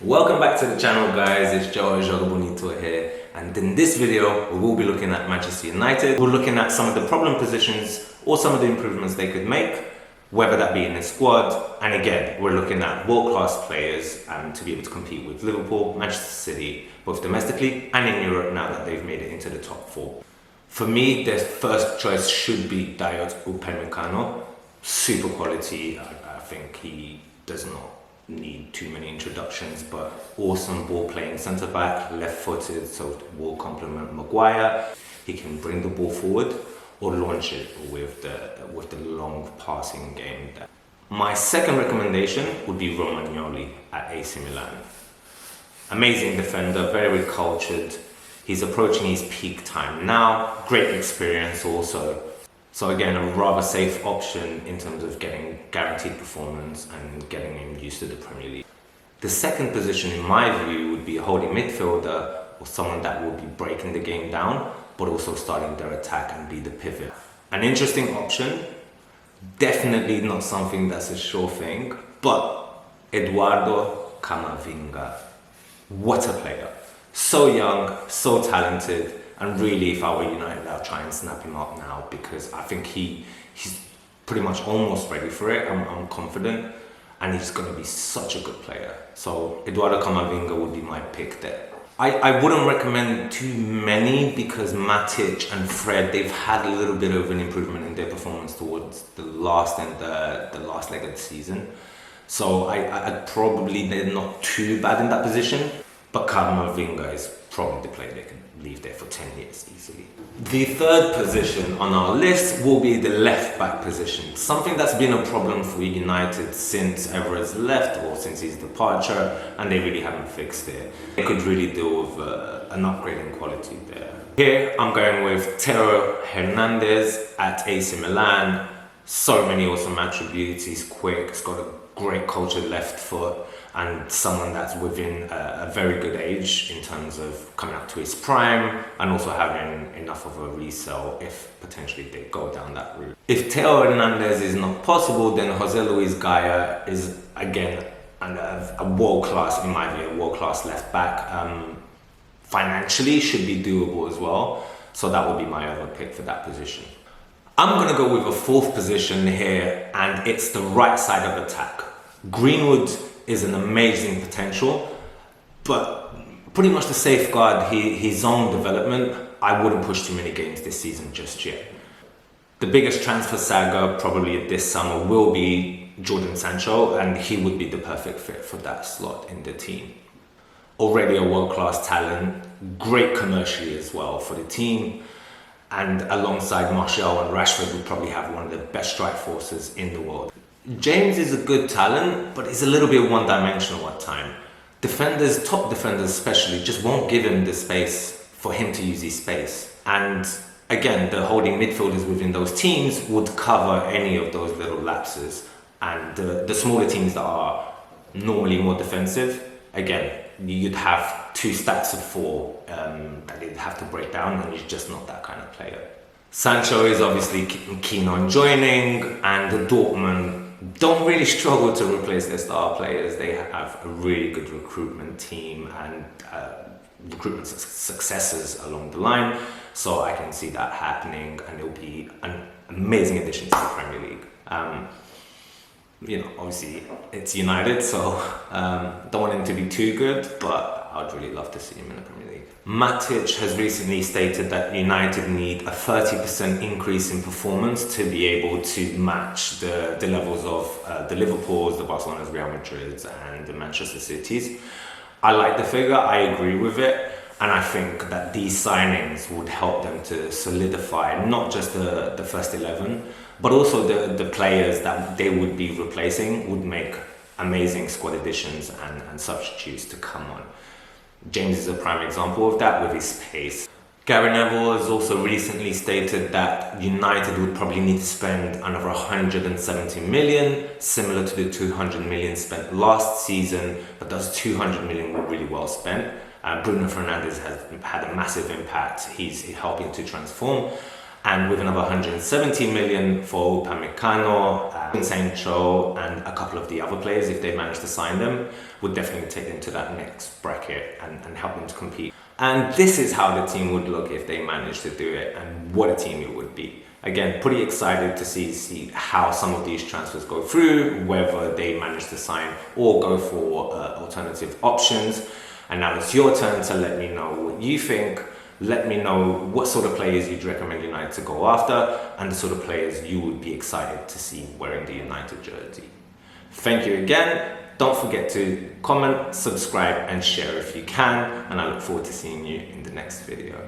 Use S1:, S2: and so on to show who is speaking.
S1: Welcome back to the channel, guys. It's Joga Bonito here, and in this video we will be looking at Manchester United. We're looking at some of the problem positions or some of the improvements they could make, whether that be in the squad, and again we're looking at world-class players to be able to compete with Liverpool, Manchester City, both domestically and in Europe now that they've made it into the top four. For me, their first choice should be Dayot Upamecano. Super quality. I think he does not need too many introductions, but awesome ball playing centre back, left footed, so will complement Maguire. He can bring the ball forward or launch it with the long passing game. My second recommendation would be Romagnoli at AC Milan. Amazing defender, very cultured. He's approaching his peak time now. Great experience also. So again, a rather safe option in terms of getting guaranteed performance and getting him used to the Premier League. The second position, in my view, would be a holding midfielder or someone that will be breaking the game down, but also starting their attack and be the pivot. An interesting option, definitely not something that's a sure thing, but Eduardo Camavinga. What a player. So young, so talented. And really, if I were United, I'll try and snap him up now because I think he's pretty much almost ready for it. I'm confident, and he's going to be such a good player. So Eduardo Camavinga would be my pick there. I wouldn't recommend too many because Matic and Fred, they've had a little bit of an improvement in their performance towards the last leg of the season. So I'd probably, they're not too bad in that position, but Camavinga is probably the player they can leave there for 10 years easily. The third position on our list will be the left back position, something that's been a problem for United since Everett's left or since his departure, and they really haven't fixed it. They could really do with an upgrade in quality there. Here I'm going with Theo Hernandez at AC Milan. So many awesome attributes. He's quick, he's got a great cultured left foot, and someone that's within a very good age in terms of coming up to his prime and also having enough of a resale if potentially they go down that route. If Theo Hernandez is not possible, then Jose Luis Gaya is again a world-class, in my view, a world-class left back. Financially should be doable as well, so that would be my other pick for that position. I'm going to go with a fourth position here, and it's the right side of attack. Greenwood is an amazing potential, but pretty much to safeguard his own development, I wouldn't push too many games this season just yet. The biggest transfer saga probably this summer will be Jadon Sancho, and he would be the perfect fit for that slot in the team. Already a world-class talent, great commercially as well for the team, and alongside Martial and Rashford would probably have one of the best strike forces in the world. James is a good talent, but he's a little bit one-dimensional at times. Defenders, top defenders especially, just won't give him the space for him to use his space. And again, the holding midfielders within those teams would cover any of those little lapses. And the smaller teams that are normally more defensive, again, you'd have two stacks of four that they'd have to break down, and he's just not that kind of player. Sancho is obviously keen on joining, and the Dortmund don't really struggle to replace their star players. They have a really good recruitment team and recruitment successes along the line, so I can see that happening, and it'll be an amazing addition to the Premier League. Obviously it's United, so don't want him to be too good, but I'd really love to see him in the Premier League. Matic has recently stated that United need a 30% increase in performance to be able to match the levels of the Liverpools, the Barcelonas, Real Madrids, and the Manchester Cities. I like the figure, I agree with it, and I think that these signings would help them to solidify not just the first 11, but also the players that they would be replacing would make amazing squad additions and substitutes to come on. James is a prime example of that with his pace. Gary Neville has also recently stated that United would probably need to spend another 170 million, similar to the 200 million spent last season, but those 200 million were really well spent. Bruno Fernandes has had a massive impact. He's helping to transform. and with another 170 million for Upamecano, Sancho, and a couple of the other players, if they manage to sign them, would definitely take them to that next bracket and help them to compete. And this is how the team would look if they managed to do it, and what a team it would be. Again, pretty excited to see how some of these transfers go through, whether they manage to sign or go for alternative options. And now it's your turn to let me know what you think. Let me know what sort of players you'd recommend United to go after, and the sort of players you would be excited to see wearing the United jersey. Thank you again. Don't forget to comment, subscribe, and share if you can. And I look forward to seeing you in the next video.